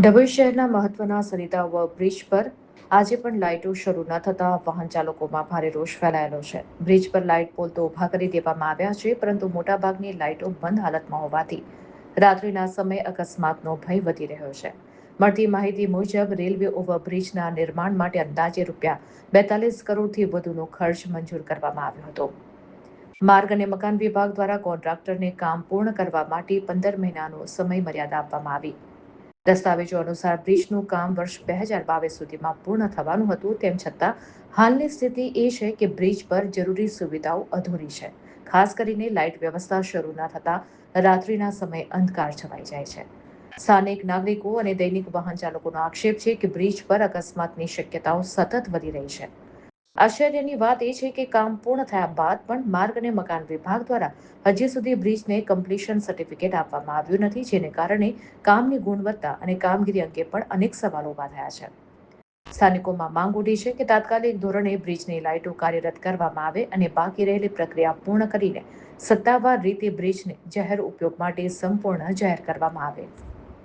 ડભોઈ શહેરના મહત્વના સરિતા ઓવરબ્રિજ પર આજે પણ લાઇટો શરૂ ન થતા વાહન ચાલકોમાં ભારે રોષ ફેલાયેલો છે. બ્રિજ પર લાઇટ પોલ તો ઊભા કરી દેવામાં આવ્યા છે, પરંતુ મોટાભાગની લાઇટો બંધ હાલતમાં હોવાથી રાત્રિના સમયે અકસ્માતનો ભય વધી રહ્યો છે. મળતી માહિતી મુજબ રેલવે ઓવરબ્રિજના નિર્માણ માટે અંદાજે ₹42 કરોડથી વધુનો ખર્ચ મંજૂર કરવામાં આવ્યો હતો. માર્ગ અને મકાન વિભાગ દ્વારા કોન્ટ્રાક્ટરને કામ પૂર્ણ કરવા માટે 15 મહિનાનો સમય મર્યાદા આપવામાં આવી. દસ્તાવેજો અનુસાર બ્રિજનું કામ વર્ષ 2022 સુધીમાં પૂર્ણ થવાનું હતું. તેમ છતાં હાલની સ્થિતિ એ છે કે બ્રિજ પર જરૂરી સુવિધાઓ અધૂરી છે. ખાસ કરીને લાઇટ વ્યવસ્થા શરૂ ન થતાં રાત્રિના સમયે અંધકાર છવાઈ જાય છે. સ્થાનિક નાગરિકો અને દૈનિક વાહન ચાલકોનો આક્ષેપ છે કે બ્રિજ પર અકસ્માતની શક્યતાઓ સતત વધી રહી છે. આશ્ચર્યની વાત એ છે કે કામ પૂર્ણ થયા બાદ પણ માર્ગ અને મકાન વિભાગ દ્વારા હજી સુધી બ્રિજને કમ્પ્લીશન સર્ટિફિકેટ આપવામાં આવ્યું નથી, જેને કારણે કામની ગુણવત્તા અને કામગીરી અંગે પણ અનેક સવાલો ઊભા થયા છે. સ્થાનિકોમાં માંગ ઉઠી છે કે તાત્કાલિક ધોરણે બ્રિજની લાઇટો કાર્યરત કરવામાં આવે અને બાકી રહેલી પ્રક્રિયા પૂર્ણ કરીને સત્તાવાર રીતે બ્રિજને જાહેર ઉપયોગ માટે સંપૂર્ણ જાહેર કરવામાં આવે.